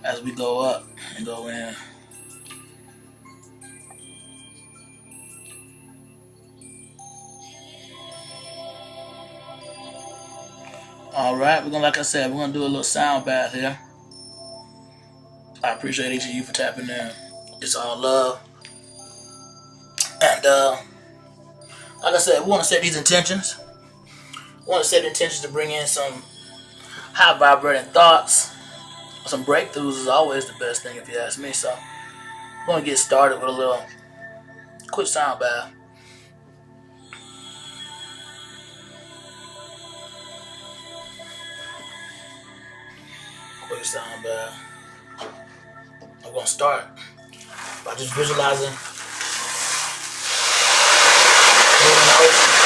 as we go up and go in. Alright, we're gonna, like I said, we're gonna do a little sound bath here. I appreciate each of you for tapping in. It's all love. And like I said, we want to set these intentions. We want to set intentions to bring in some high vibrating thoughts. Some breakthroughs is always the best thing if you ask me. So we're gonna get started with a little quick sound bath. Quick sound bath. I'm gonna start by just visualizing moving the ocean.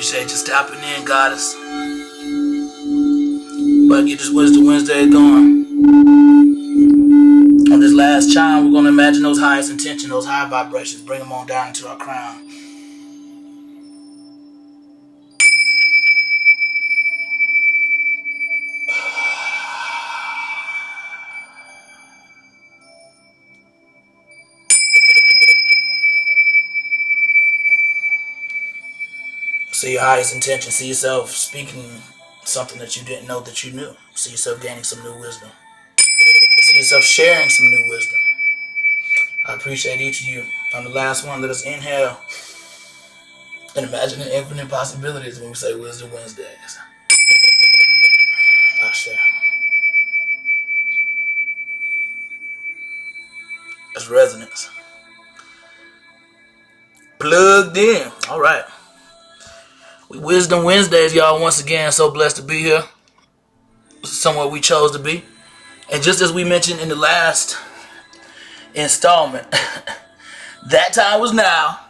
appreciate you stopping in, goddess. But get this Wisdom Wednesday going. On this last chime, we're going to imagine those highest intention, those high vibrations, bring them on down into our crown. See your highest intention. See yourself speaking something that you didn't know that you knew. See yourself gaining some new wisdom. See yourself sharing some new wisdom. I appreciate each of you. On the last one, let us inhale and imagine the infinite possibilities when we say Wisdom Wednesdays. I share. That's resonance. Plugged in. All right. Wisdom Wednesdays, y'all. Once again, so blessed to be here. Somewhere we chose to be. And just as we mentioned in the last installment, that time was now.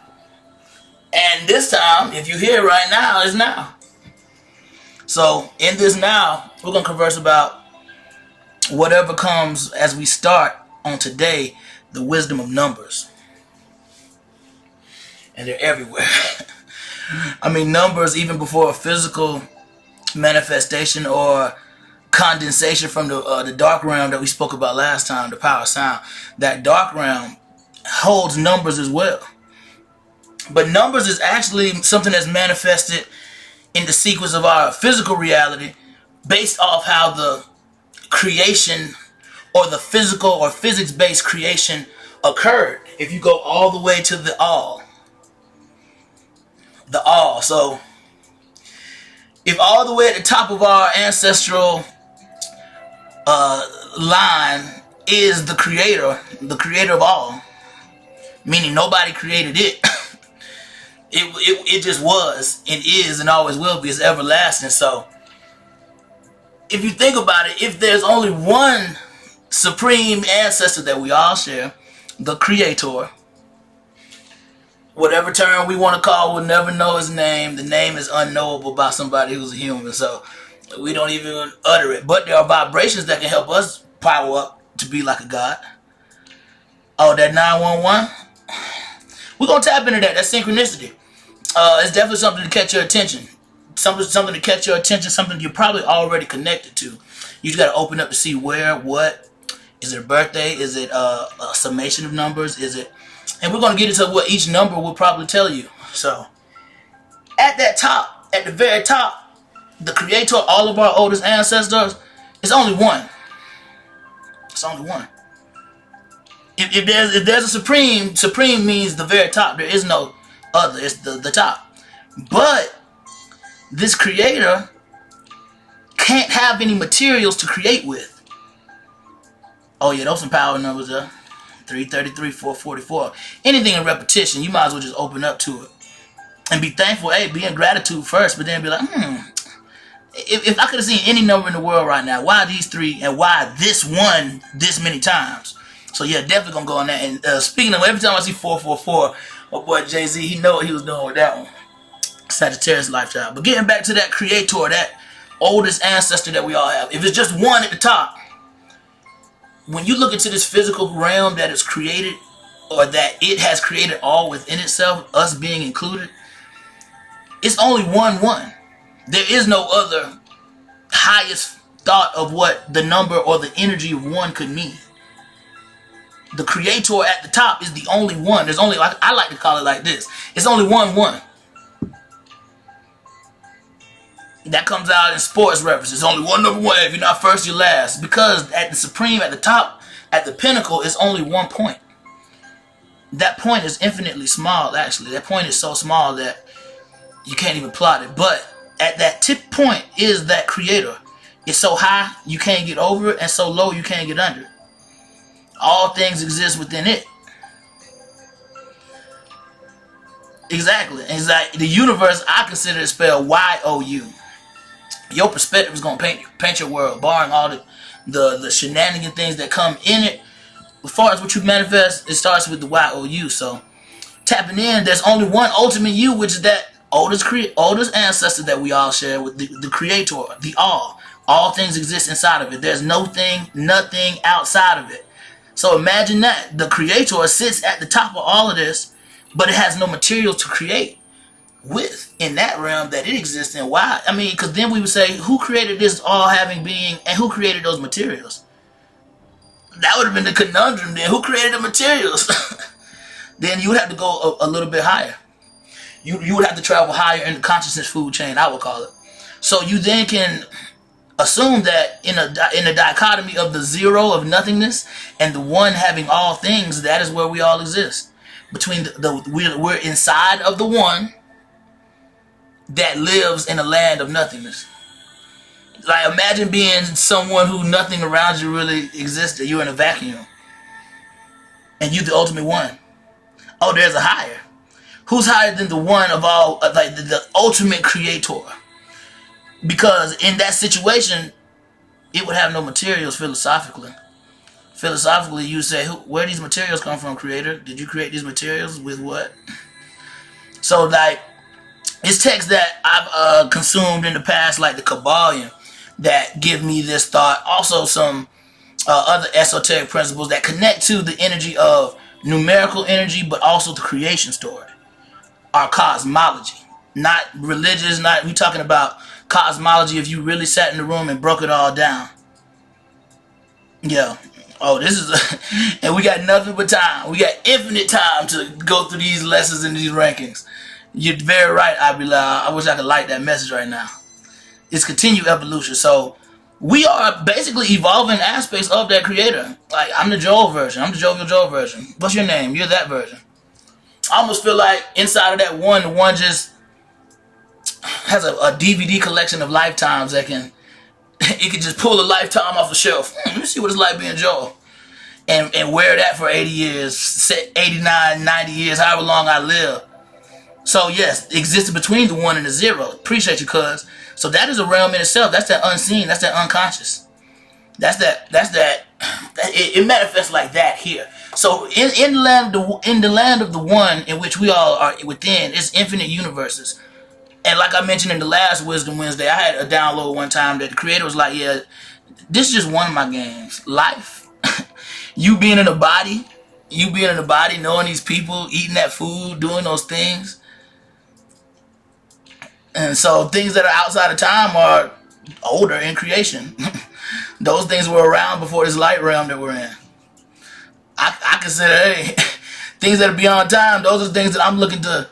And this time, if you're here right now, is now. So in this now, we're going to converse about whatever comes as we start on today, the wisdom of numbers. And they're everywhere. I mean, numbers, even before a physical manifestation or condensation from the dark realm that we spoke about last time, the power of sound, that dark realm holds numbers as well. But numbers is actually something that's manifested in the sequence of our physical reality based off how the creation or the physical or physics-based creation occurred. If you go all the way to the all. The all. So if all the way at the top of our ancestral line is the creator of all, meaning nobody created it. It just was and is and always will be. It's everlasting. So if you think about it, if there's only one supreme ancestor that we all share, the creator, whatever term we want to call, we'll never know his name. The name is unknowable by somebody who's a human, so we don't even utter it. But there are vibrations that can help us power up to be like a god. Oh, that 911? We're going to tap into that. That's synchronicity. It's definitely something to catch your attention. Something to catch your attention, something you're probably already connected to. You just got to open up to see where, what. Is it a birthday? Is it a summation of numbers? Is it... And we're going to get into what each number will probably tell you. So, at that top, at the very top, the creator, all of our oldest ancestors, is only one. It's only one. If there's a supreme means the very top. There is no other. It's the top. But this creator can't have any materials to create with. Oh yeah, those some power numbers there. 333, 444. Anything in repetition, you might as well just open up to it. And be thankful, hey, be in gratitude first, but then be like, if I could have seen any number in the world right now, why these three and why this one this many times? So yeah, definitely gonna go on that. And speaking of, every time I see 444, my boy Jay-Z, he know what he was doing with that one. Sagittarius lifestyle. But getting back to that creator, that oldest ancestor that we all have, if it's just one at the top, when you look into this physical realm that is created, or that it has created all within itself, us being included, it's only one. There is no other highest thought of what the number or the energy of one could mean. The creator at the top is the only one. There's only, I like to call it like this. It's only one. That comes out in sports references. Only one number one. If you're not first, you're last. Because at the supreme, at the top, at the pinnacle, is only one point. That point is infinitely small, actually. That point is so small that you can't even plot it. But at that tip point is that creator. It's so high, you can't get over it, and so low, you can't get under it. All things exist within it. Exactly. It's like the universe, I consider it spelled Y-O-U. Your perspective is going to paint your world, barring all the shenanigan things that come in it. As far as what you manifest, it starts with the Y-O-U. So, tapping in, there's only one ultimate you, which is that oldest ancestor that we all share with the creator, the all things exist inside of it. There's nothing outside of it. So imagine that the creator sits at the top of all of this, but it has no material to create with in that realm that it exists in. Why? I mean, because then we would say, who created this all having being, and who created those materials? That would have been the conundrum then. Who created the materials? Then you would have to go a little bit higher. You would have to travel higher in the consciousness food chain, I would call it. So you then can assume that in a dichotomy of the zero of nothingness and the one having all things, that is where we all exist. Between we're inside of the one that lives in a land of nothingness. Like, imagine being someone who nothing around you really existed. You're in a vacuum. And you the ultimate one. Oh, there's a higher. Who's higher than the one of all, like the ultimate creator? Because in that situation, it would have no materials philosophically. Philosophically, you say, where these materials come from, creator? Did you create these materials with what? So, like, it's texts that I've consumed in the past, like the Kabbalion, that give me this thought. Also, some other esoteric principles that connect to the energy of numerical energy, but also the creation story. Our cosmology. Not religious, we talking about cosmology if you really sat in the room and broke it all down. Yeah. Oh, this is and we got nothing but time. We got infinite time to go through these lessons and these rankings. You're very right, IGLive. I wish I could like that message right now. It's continued evolution. So we are basically evolving aspects of that creator. Like, I'm the Joel version. I'm the Jovial Joel version. What's your name? You're that version. I almost feel like inside of that one, the one just has a DVD collection of lifetimes that it can just pull a lifetime off the shelf. Let me see what it's like being Joel. And wear that for 80 years, 89, 90 years, however long I live. So yes, existed between the one and the zero. Appreciate you, cuz. So that is a realm in itself. That's that unseen. That's that unconscious. It manifests like that here. So in the land of the one in which we all are within, is infinite universes. And like I mentioned in the last Wisdom Wednesday, I had a download one time that the creator was like, yeah, this is just one of my games. Life. You being in a body, knowing these people, eating that food, doing those things. And so things that are outside of time are older in creation. Those things were around before this light realm that we're in. I consider, hey, things that are beyond time, those are things that I'm looking to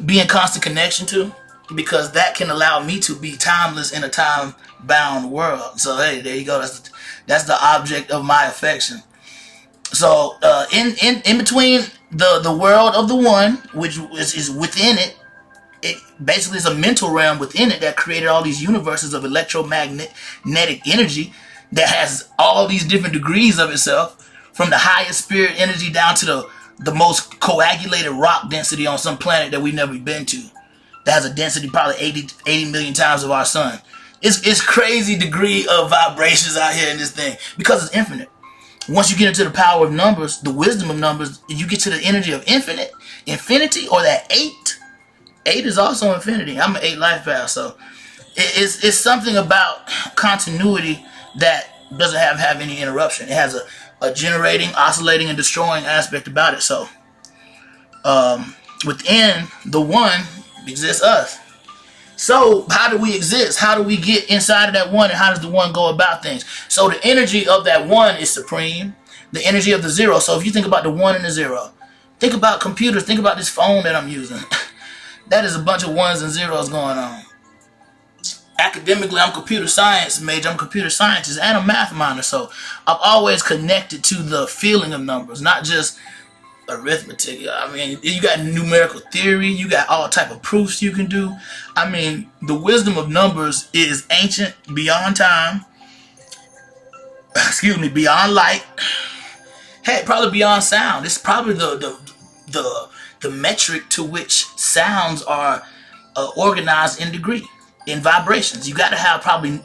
be in constant connection to, because that can allow me to be timeless in a time-bound world. So hey, there you go. That's the object of my affection. So in between the world of the one, which is within it, it basically is a mental realm within it that created all these universes of electromagnetic energy that has all these different degrees of itself, from the highest spirit energy down to the most coagulated rock density on some planet that we've never been to, that has a density probably 80 million times of our sun. It's crazy degree of vibrations out here in this thing, because it's infinite. Once you get into the power of numbers, the wisdom of numbers, you get to the energy of infinity, or that 8. 8 is also infinity. I'm an 8 life path, so it's something about continuity that doesn't have any interruption. It has a generating, oscillating, and destroying aspect about it. So within the one exists us. So how do we exist? How do we get inside of that one, and how does the one go about things? So the energy of that one is supreme. The energy of the zero. So if you think about the one and the zero, think about computers. Think about this phone that I'm using. That is a bunch of ones and zeros going on. Academically, I'm computer science major. I'm a computer scientist and a math minor. So I've always connected to the feeling of numbers, not just arithmetic. I mean, you got numerical theory. You got all type of proofs you can do. I mean, the wisdom of numbers is ancient, beyond time. Excuse me, beyond light. Heck, probably beyond sound. It's probably the metric to which sounds are organized in degree, in vibrations. You got to have you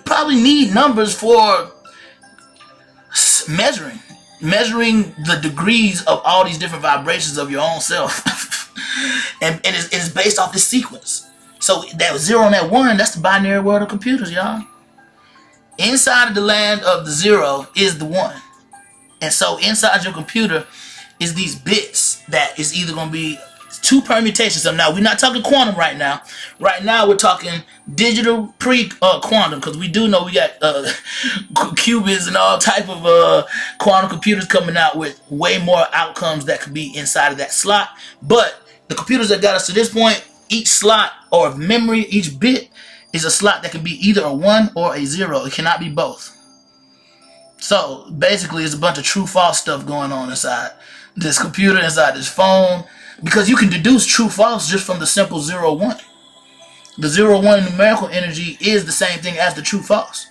probably need numbers for measuring the degrees of all these different vibrations of your own self. and it's based off this sequence. So that 0 and that 1, that's the binary world of computers, y'all. Inside of the land of the 0 is the 1. And so inside your computer is these bits that is either going to be two permutations. So now we're not talking quantum right now. Right now we're talking digital pre-quantum, because we do know we got qubits and all type of quantum computers coming out with way more outcomes that could be inside of that slot. But the computers that got us to this point, each slot or memory, each bit is a slot that can be either a 1 or a 0. It cannot be both. So basically it's a bunch of true-false stuff going on inside this computer, inside this phone, because you can deduce true-false just from the simple 0-1. The 0-1 numerical energy is the same thing as the true-false,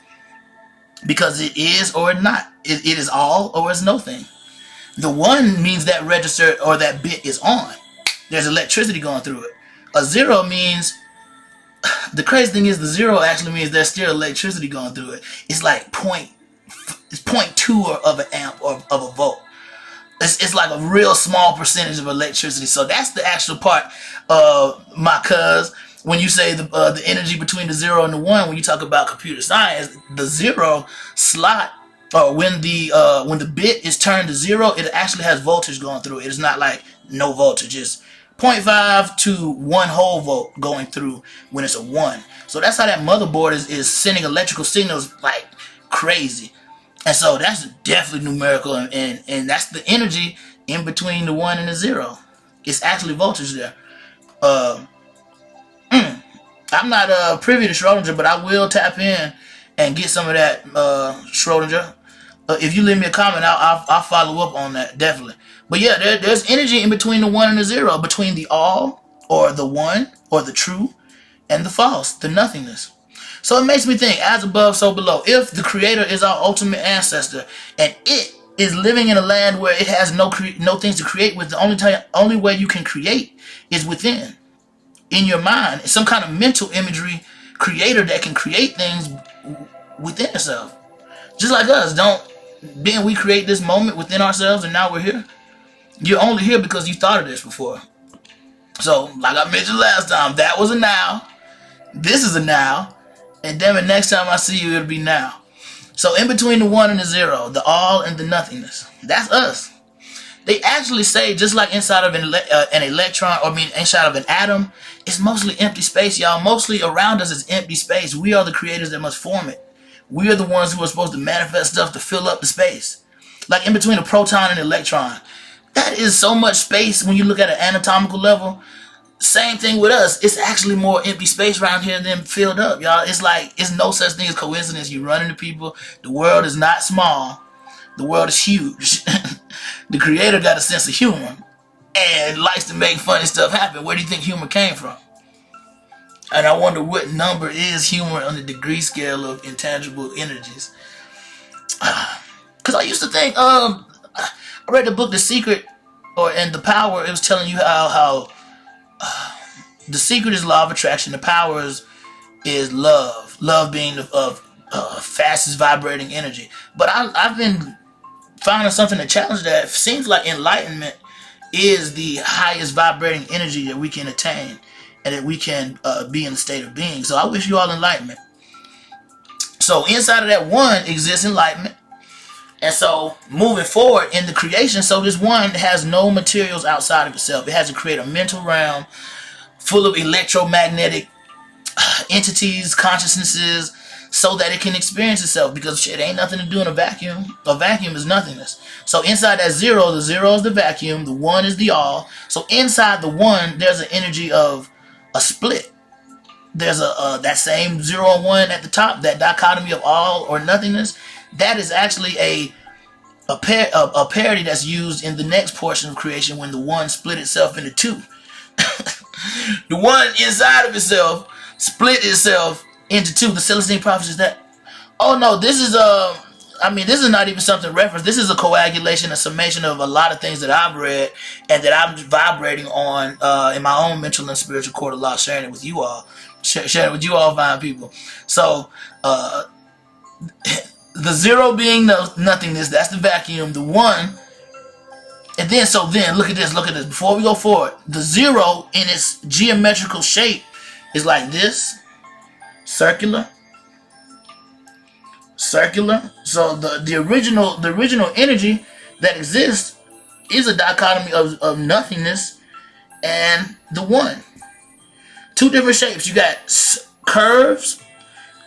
because it is or it's not. It is all or it's no thing. The 1 means that register or that bit is on. There's electricity going through it. A 0 means, the crazy thing is the 0 actually means there's still electricity going through it. It's like 0.2 of an amp or of a volt. It's like a real small percentage of electricity. So that's the actual part of my cuz. When you say the energy between the 0 and the 1, when you talk about computer science, the 0 slot, or when the bit is turned to 0, it actually has voltage going through it. It's not like no voltage. It's 0.5 to 1 whole volt going through when it's a 1. So that's how that motherboard is sending electrical signals like crazy. And so that's definitely numerical, and that's the energy in between the 1 and the 0. It's actually voltage there. I'm not privy to Schrodinger, but I will tap in and get some of that Schrodinger. If you leave me a comment, I'll follow up on that, definitely. But yeah, there's energy in between the 1 and the 0, between the all, or the 1, or the true, and the false, the nothingness. So it makes me think, as above, so below. If the Creator is our ultimate ancestor, and it is living in a land where it has no things to create with, the only way you can create is within, in your mind. Some kind of mental imagery creator that can create things within itself. Just like us, didn't we create this moment within ourselves, and now we're here? You're only here because you thought of this before. So, like I mentioned last time, that was a now. This is a now. And damn it, next time I see you, it'll be now. So in between the 1 and the 0, the all and the nothingness, that's us. They actually say, just like inside of an electron, or inside of an atom, it's mostly empty space, y'all. Mostly around us is empty space. We are the creators that must form it. We are the ones who are supposed to manifest stuff to fill up the space. Like in between a proton and an electron. That is so much space when you look at an anatomical level. Same thing with us. It's actually more empty space around here than filled up, y'all. It's like, it's no such thing as coincidence. You run into people. The world is not small. The world is huge. The Creator got a sense of humor and likes to make funny stuff happen. Where do you think humor came from? And I wonder what number is humor on the degree scale of intangible energies. Because I used to think, I read the book The Secret, and The Power. It was telling you how the secret is law of attraction. The power is love. Love being the fastest vibrating energy. But I've been finding something to challenge that. It seems like enlightenment is the highest vibrating energy that we can attain, and that we can be in the state of being. So I wish you all enlightenment. So inside of that 1 exists enlightenment. And so moving forward in the creation, so this 1 has no materials outside of itself. It has to create a mental realm full of electromagnetic entities, consciousnesses, so that it can experience itself, because shit ain't nothing to do in a vacuum. A vacuum is nothingness. So inside that 0, the 0 is the vacuum, the 1 is the all. So inside the 1, there's an energy of a split. There's that same 0 and 1 at the top, that dichotomy of all or nothingness. That is actually a parity that's used in the next portion of creation, when the 1 split itself into 2. The 1 inside of itself split itself into 2. The Celestine Prophecy is that. Oh no, this is this is not even something reference. This is a coagulation, a summation of a lot of things that I've read and that I'm vibrating on in my own mental and spiritual court of law, sharing it with you all. Sharing it with you all fine people. So the 0 being the nothingness, that's the vacuum. The 1 And then, so then, look at this, Before we go forward, the 0 in its geometrical shape is like this. Circular. Circular. So the original energy that exists is a dichotomy of nothingness and the 1. Two different shapes. You got curves,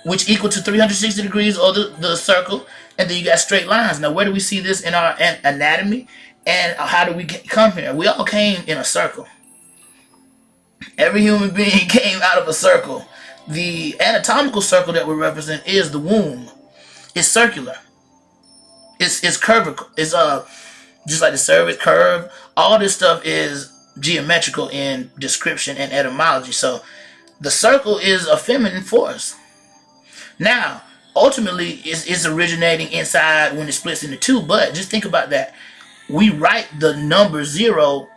which equal to 360 degrees, or the circle, and then you got straight lines. Now, where do we see this in our anatomy, and how do we come here? We all came in a circle. Every human being came out of a circle. The anatomical circle that we represent is the womb. It's circular. It's curvical. It's just like the cervix curve. All this stuff is geometrical in description and etymology. So the circle is a feminine force. Now, ultimately, it's originating inside when it splits into 2. But just think about that. We write the number 0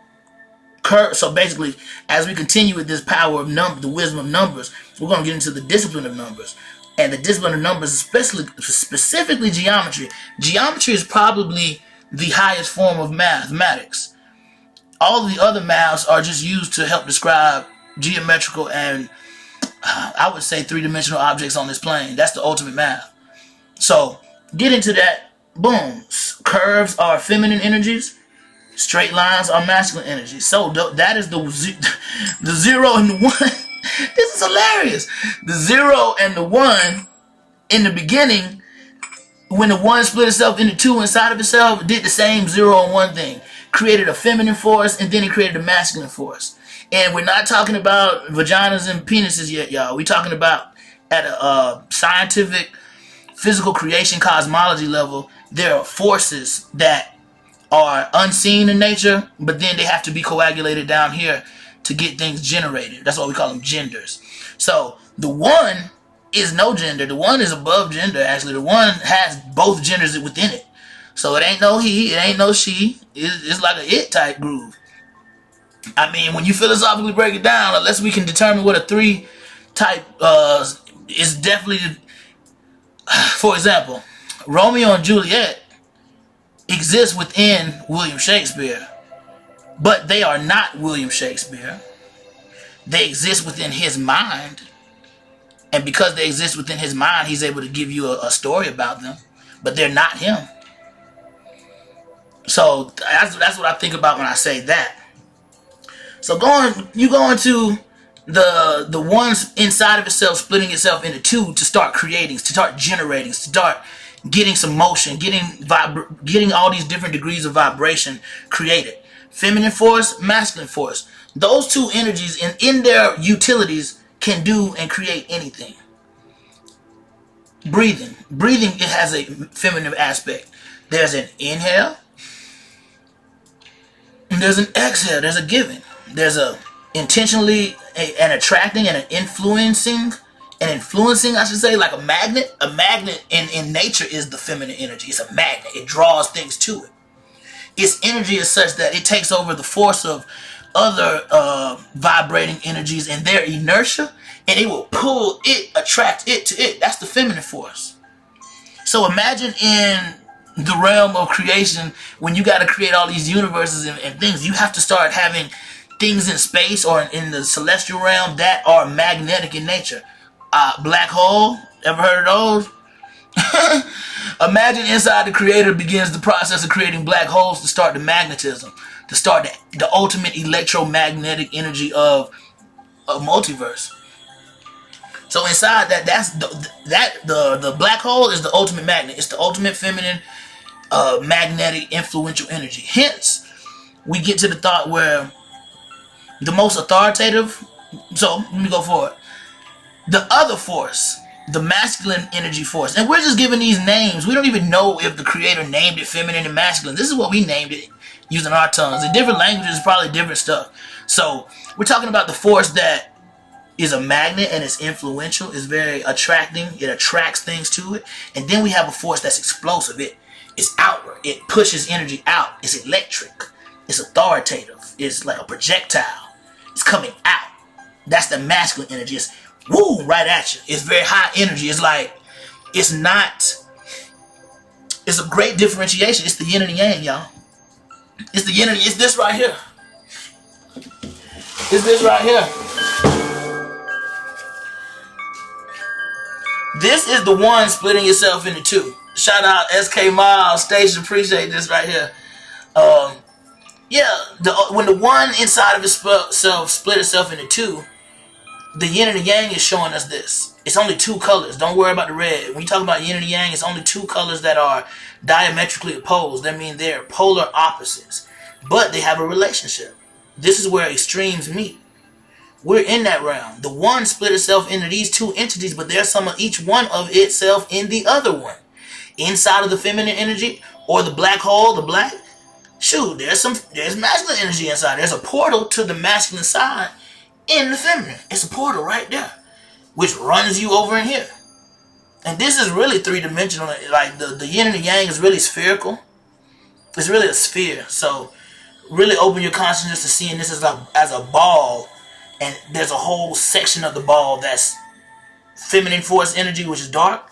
curve. So basically, as we continue with this power of the wisdom of numbers, we're going to get into the discipline of numbers. And the discipline of numbers, specifically geometry. Geometry is probably the highest form of mathematics. All the other maths are just used to help describe geometrical and I would say 3-dimensional objects on this plane. That's the ultimate math. So get into that. Boom. Curves are feminine energies. Straight lines are masculine energies. So that is the 0 and the 1. This is hilarious. The 0 and the 1 in the beginning, when the 1 split itself into 2 inside of itself, it did the same 0 and 1 thing. Created a feminine force, and then it created a masculine force. And we're not talking about vaginas and penises yet, y'all. We're talking about at a scientific, physical creation cosmology level, there are forces that are unseen in nature, but then they have to be coagulated down here to get things generated. That's why we call them genders. So the 1 is no gender. The 1 is above gender, actually. The 1 has both genders within it. So it ain't no he, it ain't no she. It's like a it type groove. I mean, when you philosophically break it down, unless we can determine what a 3 type is definitely, for example, Romeo and Juliet exist within William Shakespeare, but they are not William Shakespeare. They exist within his mind, and because they exist within his mind, he's able to give you a story about them, but they're not him. So that's what I think about when I say that. So you go into the 1's inside of itself, splitting itself into 2 to start creating, to start generating, to start getting some motion, getting all these different degrees of vibration created. Feminine force, masculine force. Those 2 energies in their utilities can do and create anything. Breathing, it has a feminine aspect. There's an inhale, and there's an exhale. There's a giving. There's a intentionally an attracting and an influencing. I should say, like a magnet. A magnet in nature is the feminine energy. It's a magnet. It draws things to it. Its energy is such that it takes over the force of other vibrating energies and their inertia, and it will pull it, attract it to it. That's the feminine force. So imagine in the realm of creation, when you got to create all these universes and things, you have to start having things in space or in the celestial realm that are magnetic in nature. Black hole, ever heard of those? Imagine inside the creator begins the process of creating black holes to start the magnetism, to start the ultimate electromagnetic energy of multiverse. So inside the black hole is the ultimate magnet. It's the ultimate feminine magnetic influential energy. Hence, we get to the thought where the most authoritative. So let me go forward. The other force, the masculine energy force, and we're just giving these names. We don't even know if the creator named it feminine and masculine. This is what we named it using our tongues. In different languages, probably different stuff. So we're talking about the force that is a magnet and it's influential. It's very attracting. It attracts things to it. And then we have a force that's explosive. It's outward. It pushes energy out. It's electric. It's authoritative. It's like a projectile. It's coming out. That's the masculine energy. It's woo, right at you. It's very high energy. It's like, it's not, it's a great differentiation. It's the yin and the yang, y'all. It's the yin and it's this right here. It's this right here. This is the one splitting yourself into two. Shout out SK Miles Station. Appreciate this right here. Yeah, when the one inside of itself split itself into two, the yin and the yang is showing us this. It's only two colors. Don't worry about the red. When you talk about yin and yang, it's only two colors that are diametrically opposed. That means they're polar opposites, but they have a relationship. This is where extremes meet. We're in that realm. The one split itself into these two entities, but there's some of each one of itself in the other one. Inside of the feminine energy or the black hole, the black, shoot, there's masculine energy inside. There's a portal to the masculine side in the feminine. It's a portal right there, which runs you over in here. And this is really three-dimensional. Like the yin and the yang is really spherical. It's really a sphere. So really open your consciousness to seeing this as a ball. And there's a whole section of the ball that's feminine force energy, which is dark.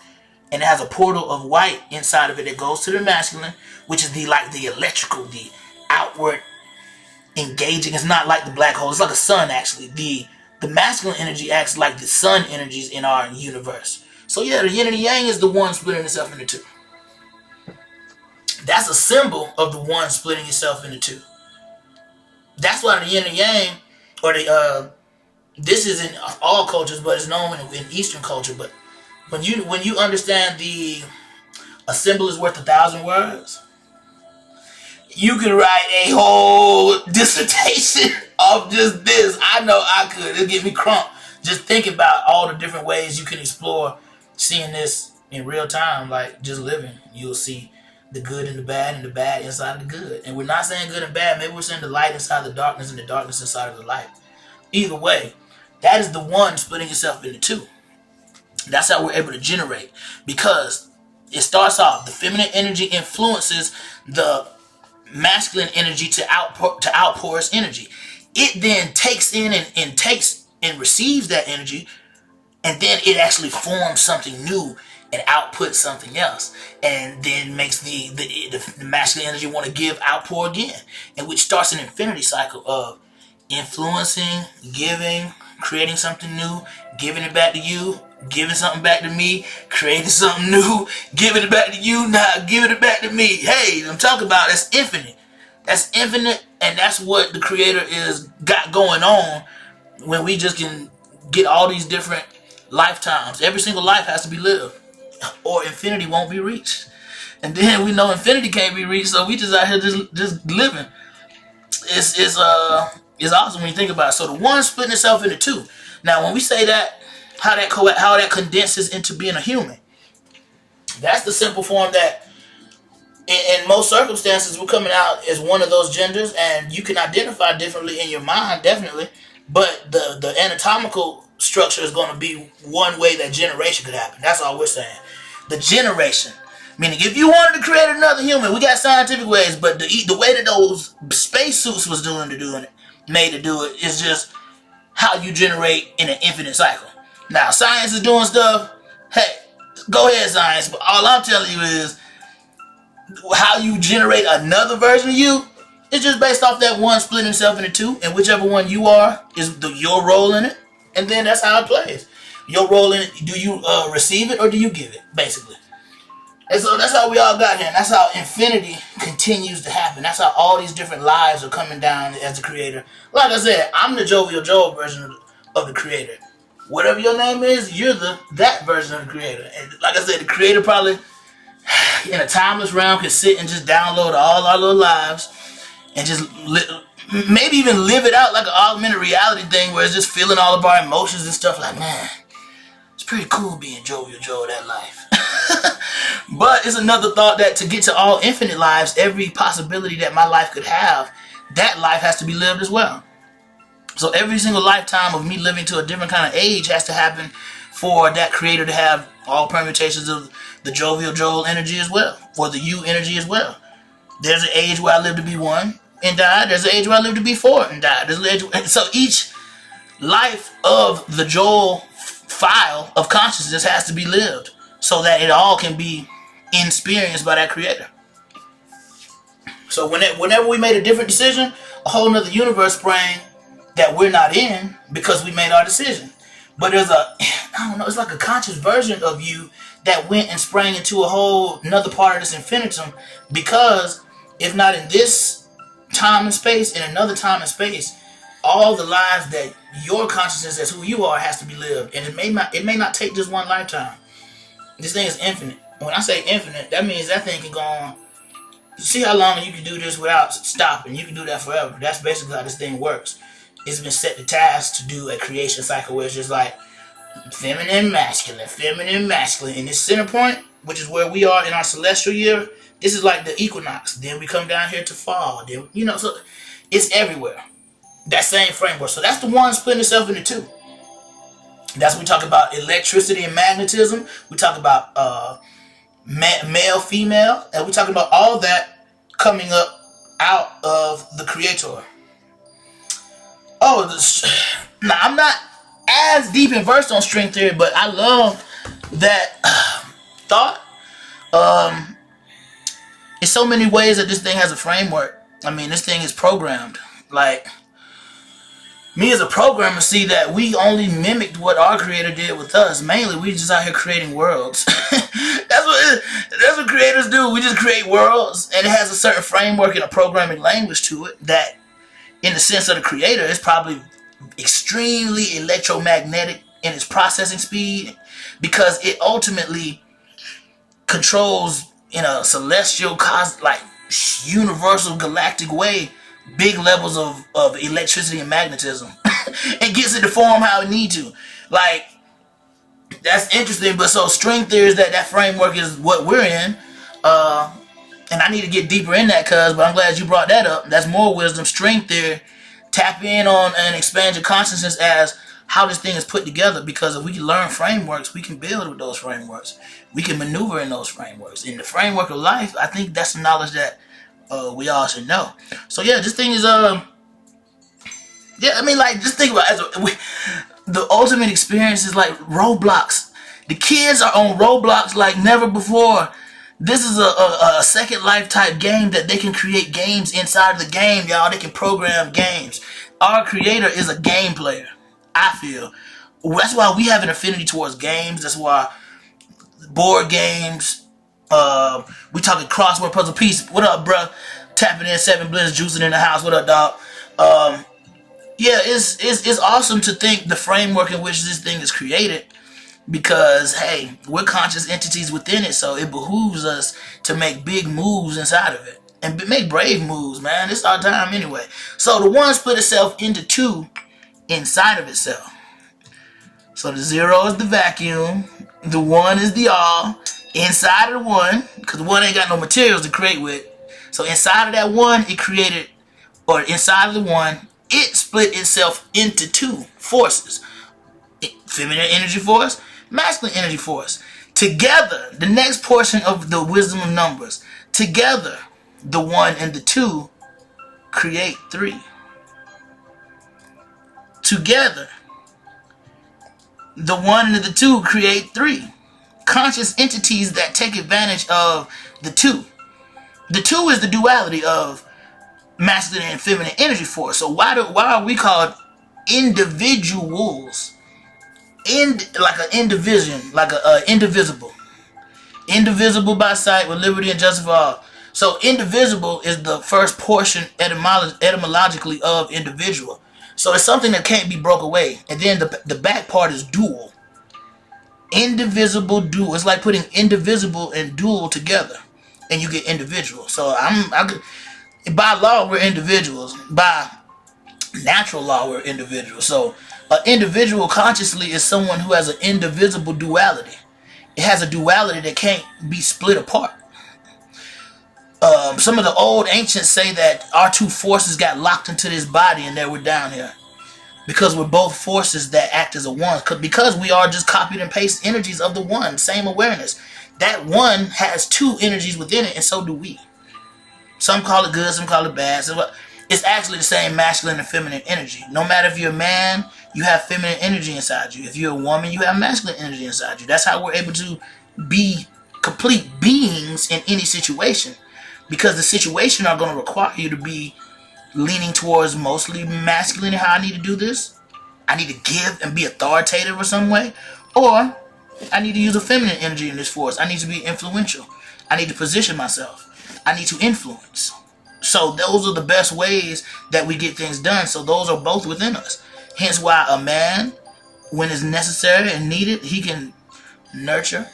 And it has a portal of white inside of it that goes to the masculine, which is the electrical, the outward engaging. It's not like the black hole. It's like a sun, actually. The masculine energy acts like the sun energies in our universe. So yeah, the yin and the yang is the one splitting itself into two. That's a symbol of the one splitting itself into two. That's why the yin and yang, or this is in all cultures, but it's known in Eastern culture. But when you understand a symbol is worth 1,000 words, you can write a whole dissertation of just this. I know I could. It'll get me crump just thinking about all the different ways you can explore seeing this in real time, like just living. You'll see the good and the bad inside of the good. And we're not saying good and bad. Maybe we're saying the light inside the darkness and the darkness inside of the light. Either way, that is the one splitting itself into two. That's how we're able to generate, because it starts off, the feminine energy influences the masculine energy to outpour its energy. It then takes in and receives that energy, and then it actually forms something new and outputs something else, and then makes the masculine energy want to outpour again, and which starts an infinity cycle of influencing, giving, creating something new, giving it back to you, giving something back to me, creating something new, giving it back to you, now giving it back to me. Hey, I'm talking about that's infinite. That's infinite, and that's what the Creator got going on when we just can get all these different lifetimes. Every single life has to be lived, or infinity won't be reached. And then we know infinity can't be reached, so we just out here just living. It's awesome when you think about it. So the one splitting itself into two. Now, when we say that, how that condenses into being a human, that's the simple form that in most circumstances we're coming out as one of those genders, and you can identify differently in your mind, definitely, but the anatomical structure is going to be one way that generation could happen. That's all we're saying. The generation, meaning if you wanted to create another human, we got scientific ways, but the way that those spacesuits was made to do it is just how you generate in an infinite cycle. Now, science is doing stuff. Hey, go ahead, science. But all I'm telling you is how you generate another version of you is just based off that one splitting itself into two, and whichever one you are is your role in it, and then that's how it plays. Your role in it, do you receive it or do you give it, basically? And so that's how we all got here, and that's how infinity continues to happen. That's how all these different lives are coming down as the Creator. Like I said, I'm the Jovial Joel version of the Creator. Whatever your name is, you're that version of the Creator. And like I said, the Creator probably in a timeless realm can sit and just download all our little lives and just maybe even live it out like an augmented reality thing where it's just feeling all of our emotions and stuff. Like, man, it's pretty cool being Jovial Joel, that life. But it's another thought that to get to all infinite lives, every possibility that my life could have, that life has to be lived as well. So every single lifetime of me living to a different kind of age has to happen for that Creator to have all permutations of the Jovial Joel energy as well, or the you energy as well. There's an age where I live to be 1 and die. There's an age where I live to be 4 and die. So each life of the Joel file of consciousness has to be lived so that it all can be experienced by that Creator. So whenever we made a different decision, a whole nother universe sprang that we're not in because we made our decision. But there's I don't know, it's like a conscious version of you that went and sprang into a whole another part of this infinitum, because if not in this time and space, in another time and space, all the lives that your consciousness as who you are has to be lived. And it may not take just one lifetime. This thing is infinite. When I say infinite, that means that thing can go on. See how long you can do this without stopping. You can do that forever. That's basically how this thing works. It's been set the task to do a creation cycle where it's just like feminine, masculine. In this center point, which is where we are in our celestial year, this is like the equinox. Then we come down here to fall. Then, so it's everywhere. That same framework. So that's the one splitting itself into two. That's when we talk about electricity and magnetism. We talk about male, female, and we're talking about all that coming up out of the creator. Now I'm not as deep and versed on string theory, but I love that thought. In so many ways that this thing has a framework. I mean, this thing is programmed. Like, me as a programmer see that we only mimicked what our creator did with us. Mainly, we just out here creating worlds. That's what creators do. We just create worlds, and it has a certain framework and a programming language to it that, in the sense of the creator, is probably extremely electromagnetic in its processing speed, because it ultimately controls in a celestial, like universal galactic way big levels of electricity and magnetism and gets it to form how it need to. Like, that's interesting. But so string theory is that framework is what we're in. And I need to get deeper in that, but I'm glad you brought that up. That's more wisdom. String theory. Tap in on and expand your consciousness as how this thing is put together, because if we can learn frameworks, we can build with those frameworks. We can maneuver in those frameworks. In the framework of life, I think that's the knowledge that we all should know. So yeah, this thing is like, just think about it. The ultimate experience is like Roblox. The kids are on Roblox like never before. This is a Second Life type game that they can create games inside of the game, y'all. They can program games. Our creator is a game player, I feel. That's why we have an affinity towards games. That's why board games, we talking crossword puzzle piece. What up, bruh? Tapping in 7 blends, juicing in the house. What up, dog? Yeah, it's awesome to think the framework in which this thing is created, because hey, we're conscious entities within it, so it behooves us to make big moves inside of it and make brave moves, man. It's our time anyway. So the one split itself into two inside of itself. So the 0 is the vacuum, the 1 is the all inside of the 1, because the 1 ain't got no materials to create with. So inside of that 1, it created, or inside of the 1, it split itself into two forces: feminine energy force, masculine energy force. Together, the next portion of the wisdom of numbers, together, the 1 and the 2 create 3. Together, the 1 and the 2 create 3. Conscious entities that take advantage of the 2. The 2 is the duality of masculine and feminine energy force. So why are we called individuals? Like an indivision, like a indivisible. Indivisible by sight, with liberty and justice for all. So indivisible is the first portion etymologically of individual. So it's something that can't be broke away. And then the back part is dual. Indivisible, dual. It's like putting indivisible and dual together, and you get individual. So by law, we're individuals. By natural law, we're individuals. So an individual consciously is someone who has an indivisible duality. It has a duality that can't be split apart. Some of the old ancients say that our two forces got locked into this body and that we're down here, because we're both forces that act as a one. Because we are just copied and paste energies of the one, same awareness. That one has two energies within it, and so do we. Some call it good, some call it bad. So it's actually the same masculine and feminine energy. No matter if you're a man, you have feminine energy inside you. If you're a woman, you have masculine energy inside you. That's how we're able to be complete beings in any situation. because the situation are going to require you to be leaning towards mostly masculine. How I need to do this, I need to give and be authoritative or some way, or I need to use a feminine energy in this force. I need to be influential. I need to position myself. I need to influence. So those are the best ways that we get things done. So those are both within us. Hence why a man, when it's necessary and needed, he can nurture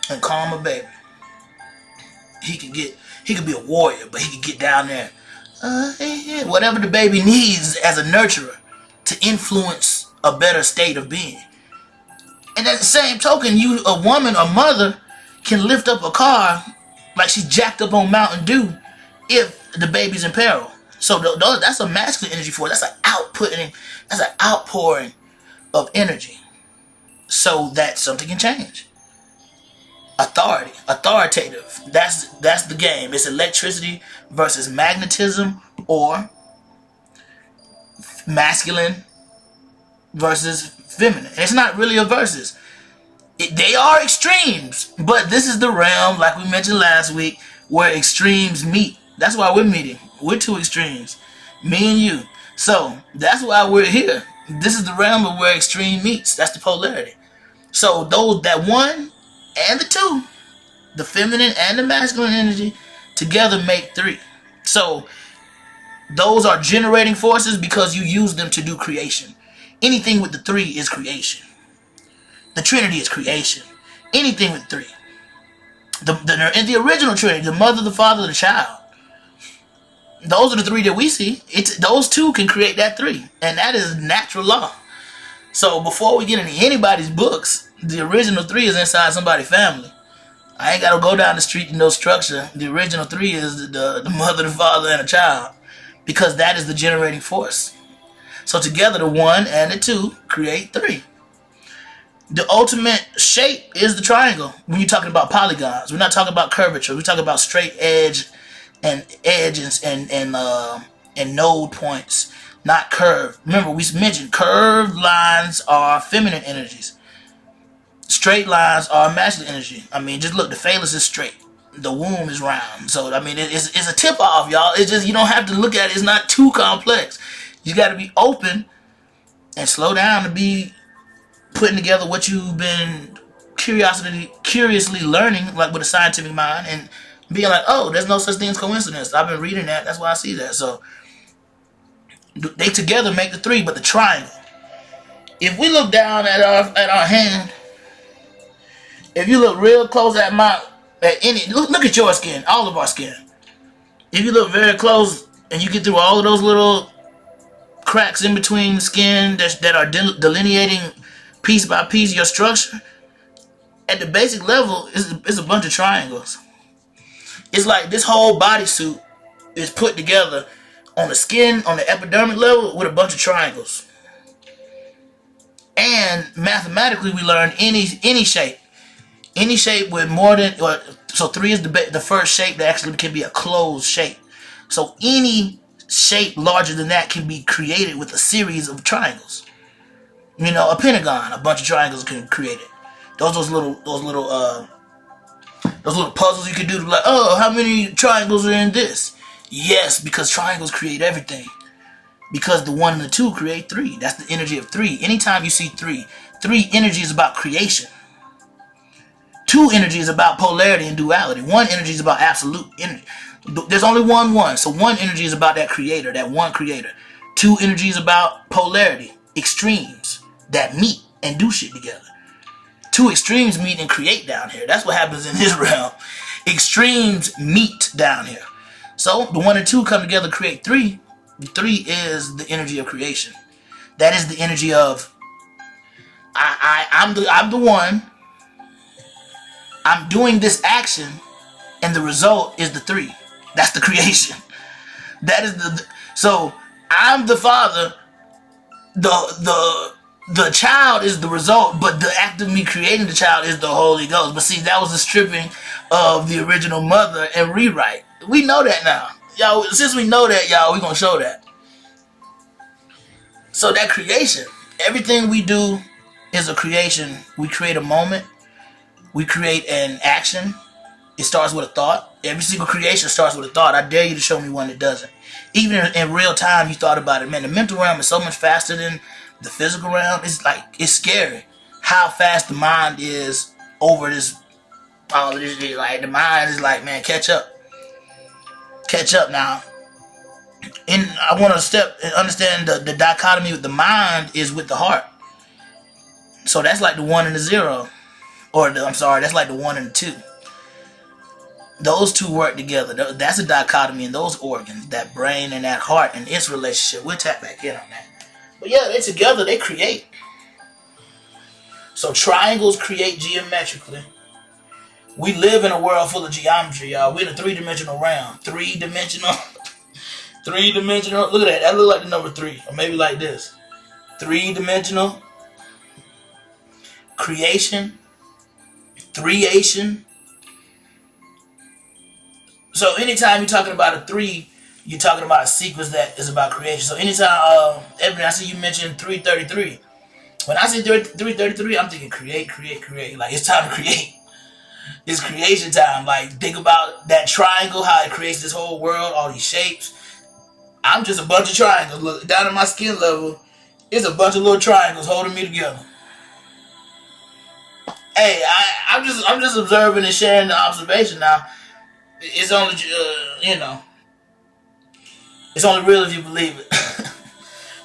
and calm a baby. He could be a warrior, but he could get down there, whatever the baby needs as a nurturer to influence a better state of being. And at the same token, you, a woman, a mother, can lift up a car like she's jacked up on Mountain Dew if the baby's in peril. So that's a masculine energy for it. That's an outpouring of energy, so that something can change. Authoritative. That's the game. It's electricity versus magnetism, or masculine versus feminine. And it's not really a versus. They are extremes, but this is the realm, like we mentioned last week, where extremes meet. That's why we're meeting. We're two extremes, me and you. So that's why we're here. This is the realm of where extreme meets. That's the polarity. So those, that one and the two, the feminine and the masculine energy, together make three. So those are generating forces because you use them to do creation. Anything with the three is creation. The Trinity is creation. Anything with three. In the original Trinity, the mother, the father, the child. Those are the three that we see. Those two can create that three. And that is natural law. So before we get into anybody's books, the original three is inside somebody's family. I ain't got to go down the street to know structure. The original three is the mother, the father, and a child. Because that is the generating force. So together the one and the two create three. The ultimate shape is the triangle. When you're talking about polygons, we're not talking about curvature. We're talking about straight edges and node points, not curved. Remember, we mentioned curved lines are feminine energies. Straight lines are masculine energy. I mean, just look, the phallus is straight. The womb is round. So, I mean, it's a tip off, y'all. It's just, you don't have to look at it. It's not too complex. You got to be open and slow down to be putting together what you've been curiously learning, like with a scientific mind, and being like, oh, there's no such thing as coincidence. I've been reading that. That's why I see that. So they together make the three, but the triangle. If we look down at our hand, if you look real close at look at your skin, all of our skin. If you look very close and you get through all of those little cracks in between the skin that are delineating piece by piece your structure, at the basic level, it's a bunch of triangles. It's like this whole bodysuit is put together on the skin, on the epidermic level, with a bunch of triangles. And mathematically, we learn any shape. Any shape with more than, so three is the first shape that actually can be a closed shape. So any shape larger than that can be created with a series of triangles. You know, a pentagon, a bunch of triangles can create it. Those little puzzles you can do to, like, oh, how many triangles are in this? Yes, because triangles create everything. Because the one and the two create three. That's the energy of three. Anytime you see three energy is about creation. Two energy is about polarity and duality. One energy is about absolute energy. There's only one. So one energy is about that creator, that one creator. Two energy is about polarity, extremes that meet and do shit together. Two extremes meet and create down here. That's what happens in this realm. Extremes meet down here. So the one and two come together, create three. The three is the energy of creation. That is the energy of I'm the one. I'm doing this action, and the result is the three. That's the creation. That is so I'm the father. The child is the result, but the act of me creating the child is the Holy Ghost. But see, that was the stripping of the original mother and rewrite. We know that now. Y'all, since we know that, y'all, we're going to show that. So that creation, everything we do is a creation. We create a moment. We create an action. It starts with a thought. Every single creation starts with a thought. I dare you to show me one that doesn't. Even in real time, you thought about it. Man, the mental realm is so much faster than the physical realm. It's scary how fast the mind is over this. All of this, like the mind is like, man, catch up now. And I want to step and understand the dichotomy with the mind is with the heart. So that's like the 1 and the 0, or that's like the 1 and the 2. Those two work together. That's a dichotomy in those organs, that brain and that heart and its relationship. We'll tap back in on that. But yeah, they together, they create. So triangles create geometrically. We live in a world full of geometry, y'all. We're in a 3-dimensional realm. 3-dimensional. 3-dimensional. Look at that. That look like the number 3. Or maybe like this. 3-dimensional. Creation. 3ation. So anytime you're talking about a 3, you're talking about a sequence that is about creation. So anytime, Ebony, I see you mentioned 333. When I say 333, I'm thinking create. Like, it's time to create. It's creation time. Like, think about that triangle, how it creates this whole world, all these shapes. I'm just a bunch of triangles. Look, down at my skin level, it's a bunch of little triangles holding me together. Hey, I'm just observing and sharing the observation now. It's only, it's only real if you believe it.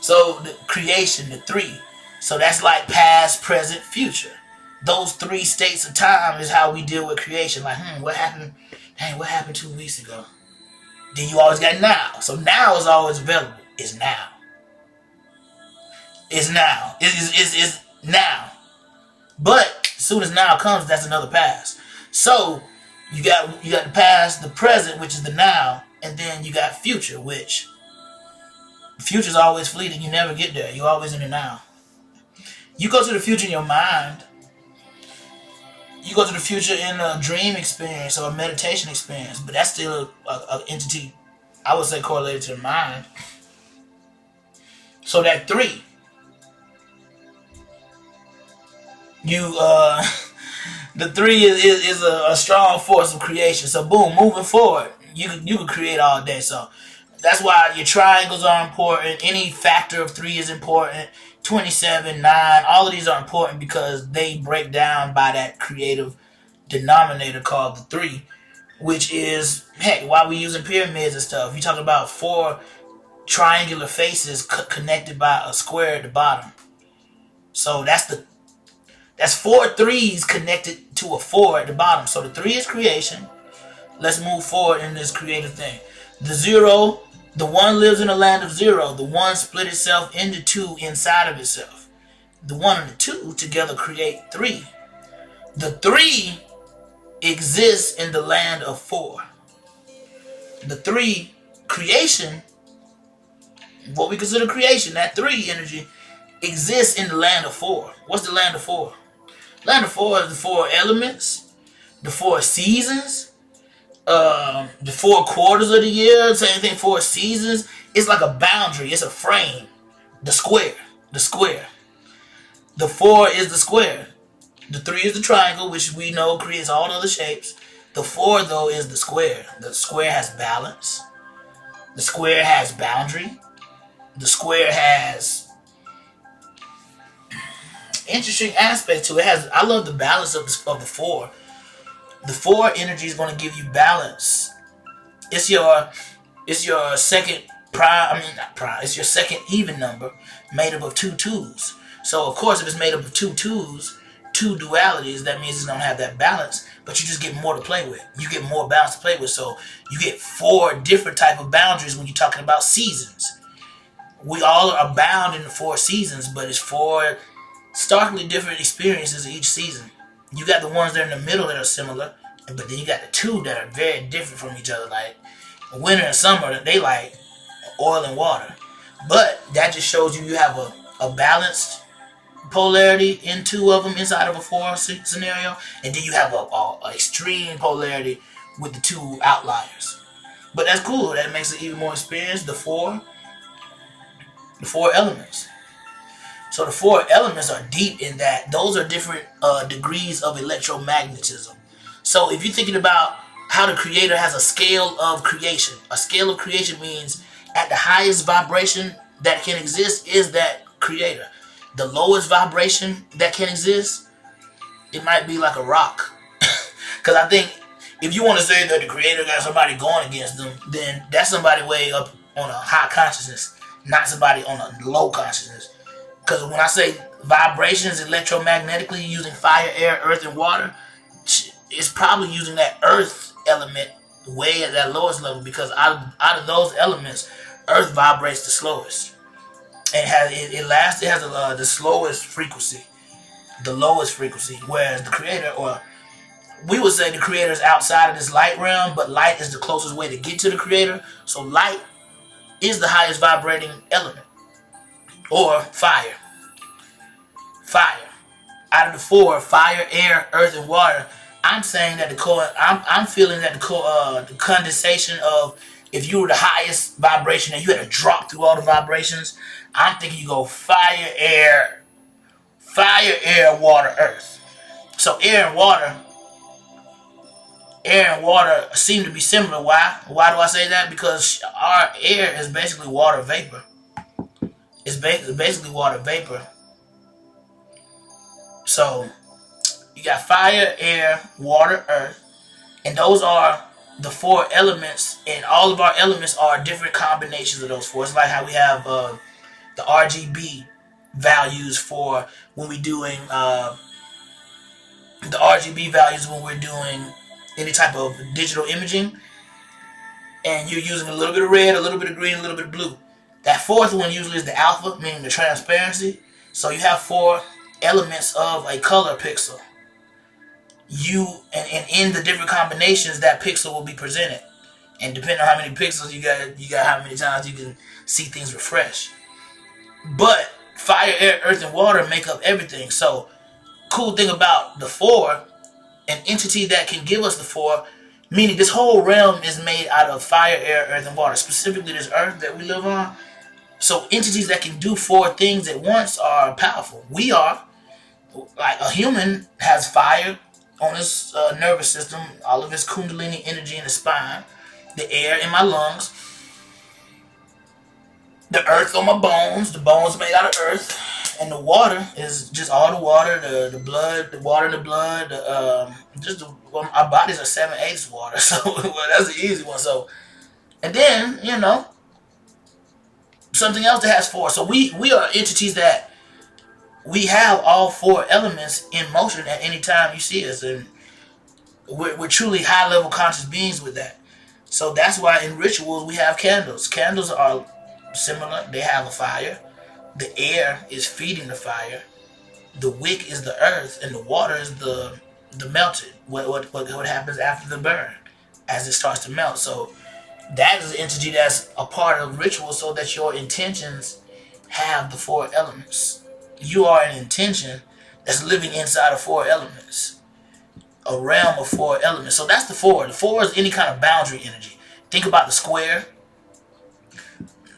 So the creation, the 3. So that's like past, present, future. Those 3 states of time is how we deal with creation. Like, what happened? Dang, what happened 2 weeks ago? Then you always got now. So now is always available. It's now. It's now. It's now. But as soon as now comes, that's another past. So you got the past, the present, which is the now, and then you got future, which future's always fleeting. You never get there. You're always in the now. You go to the future in your mind. You go to the future in a dream experience or a meditation experience, but that's still an entity, I would say, correlated to the mind. So that 3, the 3 is a strong force of creation. So boom, moving forward, you can create all day. So that's why your triangles are important. Any factor of 3 is important. 27, 9, all of these are important because they break down by that creative denominator called the 3, which is, heck, why we using pyramids and stuff. You talk about 4 triangular faces connected by a square at the bottom. So that's 4 3s connected to a 4 at the bottom. So the 3 is creation. Let's move forward in this creative thing. The 0, the 1 lives in a land of 0. The 1 split itself into 2 inside of itself. The 1 and the 2 together create 3. The 3 exists in the land of 4. The 3 creation, what we consider creation, that 3 energy, exists in the land of 4. What's the land of 4? Land of 4 is the 4 elements, the 4 seasons, the 4 quarters of the year. Same thing, 4 seasons. It's like a boundary. It's a frame. The square. The 4 is the square. The 3 is the triangle, which we know creates all the other shapes. The 4, though, is the square. The square has balance. The square has boundary. The square has interesting aspect to it. I love the balance of the 4. The 4 energy is going to give you balance. It's your second it's your second even number made up of 2 2s. So of course, if it's made up of 2 2s, 2 dualities, that means it's going to have that balance, but you just get more to play with. You get more balance to play with. So you get 4 different type of boundaries when you're talking about seasons. We all are bound in the 4 seasons, but it's 4 starkly different experiences each season. You got the ones that are in the middle that are similar, but then you got the 2 that are very different from each other. Like winter and summer, they like oil and water. But that just shows you have a balanced polarity in 2 of them inside of a 4 scenario, and then you have a extreme polarity with the 2 outliers. But that's cool. That makes it even more experienced. The 4 elements. So the 4 elements are deep in that those are different degrees of electromagnetism. So if you're thinking about how the creator has a scale of creation means at the highest vibration that can exist is that creator. The lowest vibration that can exist, it might be like a rock. Because I think if you want to say that the creator got somebody going against them, then that's somebody way up on a high consciousness, not somebody on a low consciousness. Because when I say vibrations electromagnetically using fire, air, earth, and water, it's probably using that earth element way at that lowest level, because out of those elements, earth vibrates the slowest. And it has the slowest frequency, the lowest frequency, whereas the creator, or we would say the creator, is outside of this light realm, but light is the closest way to get to the creator. So light is the highest vibrating element, or fire. Fire. Out of the four, fire, air, earth, and water, I'm saying that I'm feeling that the condensation of, if you were the highest vibration and you had to drop through all the vibrations, I'm thinking you go fire, air, water, earth. So air and water seem to be similar. Why? Why do I say that? Because our air is basically water vapor. It's basically water vapor. So you got fire, air, water, earth, and those are the four elements, and all of our elements are different combinations of those four. It's like how we have the RGB values for when we're doing any type of digital imaging, and you're using a little bit of red, a little bit of green, a little bit of blue. That fourth one usually is the alpha, meaning the transparency. So you have four elements of a color pixel. And in the different combinations, that pixel will be presented. And depending on how many pixels you got how many times you can see things refresh. But fire, air, earth, and water make up everything. So cool thing about the four, an entity that can give us the four, meaning this whole realm is made out of fire, air, earth, and water, specifically this earth that we live on. So entities that can do four things at once are powerful. We are, like a human has fire on his nervous system, all of his kundalini energy in the spine, the air in my lungs, the earth on my bones, the bones made out of earth, and the water is just all the water, the blood, the water in the blood, our bodies are 7/8 water, so well, that's the easy one. So, and then, something else that has four. So we are entities that we have all four elements in motion at any time you see us, and we're truly high level conscious beings with that. So that's why in rituals we have candles. Candles are similar. They have a fire. The air is feeding the fire. The wick is the earth, and the water is the melted. What happens after the burn, as it starts to melt. So that is an entity that's a part of ritual, so that your intentions have the four elements. You are an intention that's living inside of four elements, a realm of four elements. So that's the four. The four is any kind of boundary energy. Think about the square.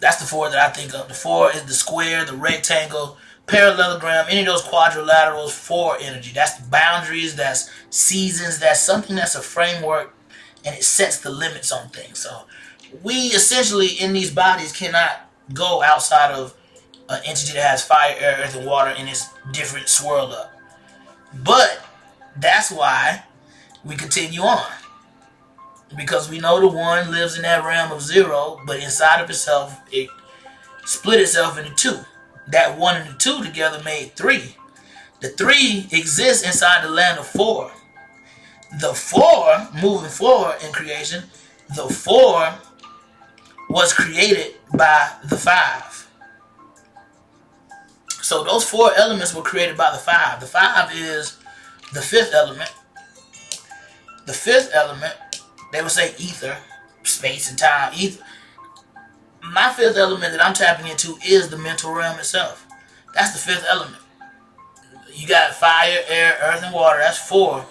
That's the four that I think of. The four is the square, the rectangle, parallelogram, any of those quadrilaterals, four energy. That's boundaries, that's seasons, that's something that's a framework, and it sets the limits on things. So we essentially in these bodies cannot go outside of an entity that has fire, air, earth, and water in its different swirled up. But that's why we continue on. Because we know the one lives in that realm of zero, but inside of itself, it split itself into two. That one and the two together made three. The three exists inside the land of four. The four, moving forward in creation, the four was created by the five. So those four elements were created by the five. The five is the fifth element. The fifth element, they would say ether, space and time, ether. My fifth element that I'm tapping into is the mental realm itself. That's the fifth element. You got fire, air, earth, and water. That's four.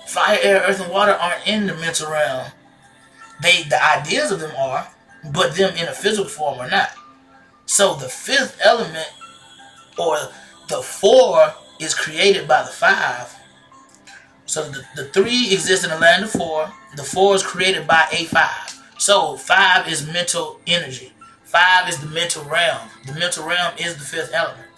Fire, air, earth, and water aren't in the mental realm. The ideas of them are, but them in a physical form are not. So the fifth element, or the four, is created by the five, So the 3 exists in the land of 4. The 4 is created by a 5. So 5 is mental energy. 5 is the mental realm. The mental realm is the 5th element.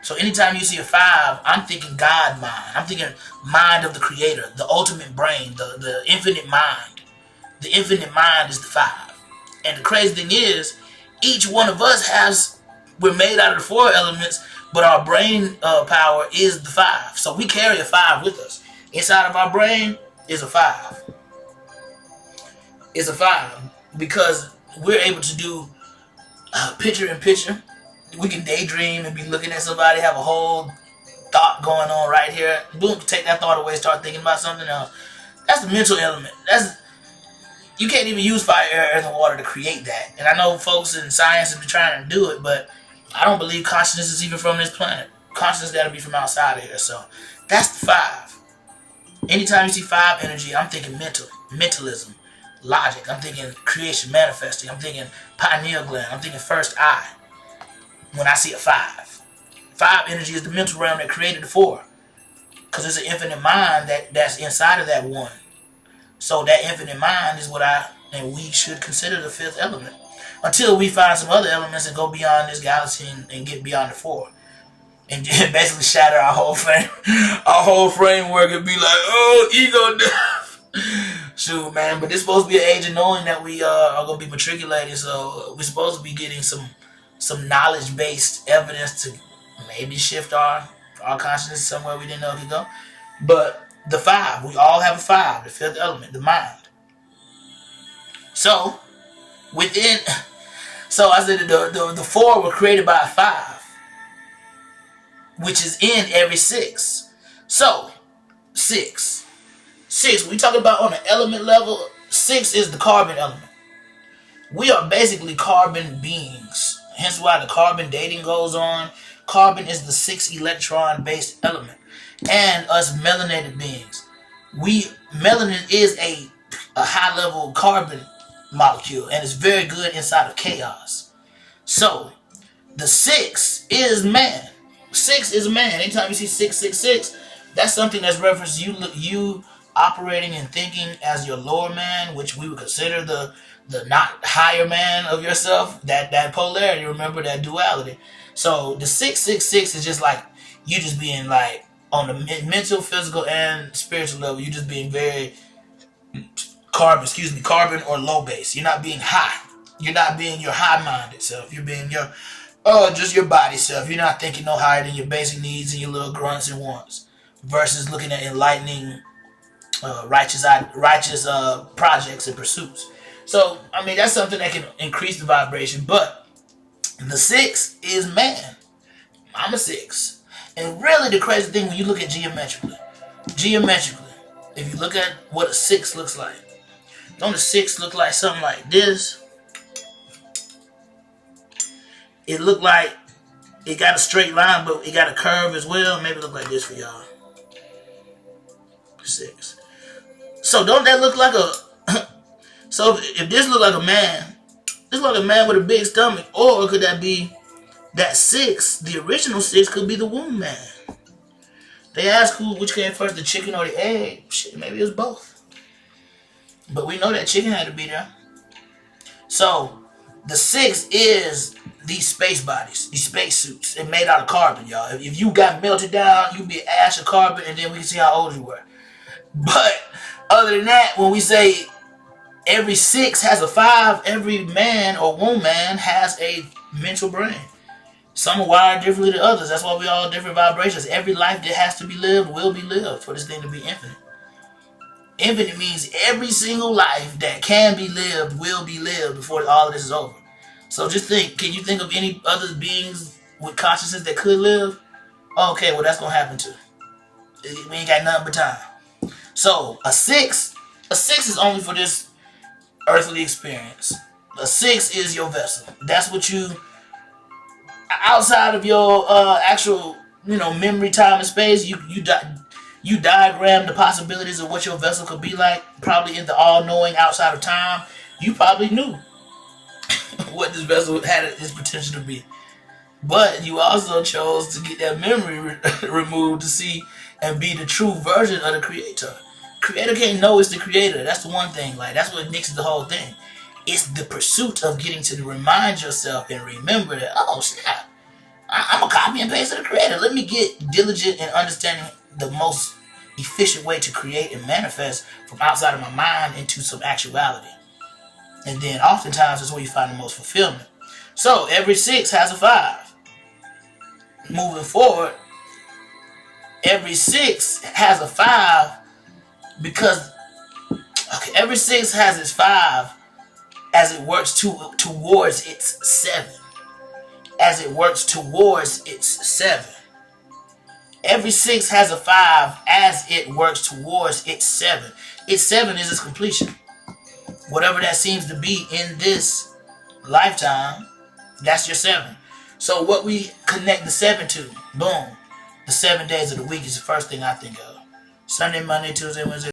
So anytime you see a 5, I'm thinking God mind. I'm thinking mind of the creator, the ultimate brain, the infinite mind. The infinite mind is the 5. And the crazy thing is, each one of us we're made out of the 4 elements, but our brain power is the 5. So we carry a 5 with us. Inside of our brain is a 5. It's a 5 because we're able to do picture in picture. We can daydream and be looking at somebody, have a whole thought going on right here. Boom, take that thought away, start thinking about something else. That's the mental element. You can't even use fire, air, earth, and water to create that. And I know folks in science have been trying to do it, but I don't believe consciousness is even from this planet. Consciousness got to be from outside of here. So that's the 5. Anytime you see 5 energy, I'm thinking mentalism, logic. I'm thinking creation, manifesting. I'm thinking pineal gland. I'm thinking first eye. When I see a 5, 5 energy is the mental realm that created the 4, because it's an infinite mind that's inside of that 1. So that infinite mind is and we should consider the 5th element until we find some other elements and go beyond this galaxy and get beyond the 4 and basically shatter our whole framework and be like, oh, ego death. Shoot, man. But this is supposed to be an age of knowing that we are going to be matriculated. So we're supposed to be getting some knowledge-based evidence to maybe shift our consciousness somewhere we didn't know it could go. But the 5, we all have a 5, the 5th element, the mind. So I said the 4 were created by a 5, which is in every 6. So 6, we talk about on an element level. 6 is the carbon element. We are basically carbon beings. Hence why the carbon dating goes on. Carbon is the 6 electron based element. And us melanated beings. Melanin is a high level carbon molecule, and it's very good inside of chaos. So the 6 is man. 6 is man. Anytime you see 666, that's something that's referenced you operating and thinking as your lower man, which we would consider the not higher man of yourself. That polarity, remember that duality. So the 666 is just like you just being like on the mental, physical, and spiritual level. You just being very carbon or low base. You're not being high. You're not being your high-minded self. You're being just your body self. You're not thinking no higher than your basic needs and your little grunts and wants. Versus looking at enlightening, righteous projects and pursuits. So, I mean, that's something that can increase the vibration. But the 6 is man. I'm a 6. And really the crazy thing when you look at geometrically, if you look at what a 6 looks like, don't a 6 look like something like this? It look like it got a straight line, but it got a curve as well. Maybe look like this for y'all. 6. So don't that look like a... So if this look like a man, this look like a man with a big stomach, or could that be that 6, the original 6 could be the womb man. They ask which came first, the chicken or the egg. Shit, maybe it was both. But we know that chicken had to be there. So the 6 is these space bodies, these space suits. They're made out of carbon, y'all. If you got melted down, you'd be ash of carbon, and then we can see how old you were. But other than that, when we say every 6 has a 5, every man or woman has a mental brain. Some are wired differently than others. That's why we all different vibrations. Every life that has to be lived will be lived for this thing to be infinite. Infinite means every single life that can be lived will be lived before all of this is over. So just think, can you think of any other beings with consciousness that could live? Okay, well that's going to happen too. We ain't got nothing but time. So a 6 is only for this earthly experience. A 6 is your vessel. That's what you... Outside of your actual, memory, time, and space, you diagram the possibilities of what your vessel could be like. Probably in the all-knowing outside of time, you probably knew what this vessel had its potential to be. But you also chose to get that memory removed to see and be the true version of the creator. Creator can't know it's the creator. That's the one thing. Like, that's what mixes the whole thing. It's the pursuit of getting to remind yourself and remember that, oh snap, I'm a copy and paste of the creator. Let me get diligent in understanding the most efficient way to create and manifest from outside of my mind into some actuality. And then oftentimes that's where you find the most fulfillment. So every 6 has a 5. Moving forward, every 6 has a 5 because every 6 has its 5 as it works towards its 7. As it works towards its 7. Every 6 has a 5 as it works towards its 7. Its 7 is its completion. Whatever that seems to be in this lifetime, that's your 7. So what we connect the 7 to, boom. The 7 days of the week is the first thing I think of. Sunday, Monday, Tuesday, Wednesday,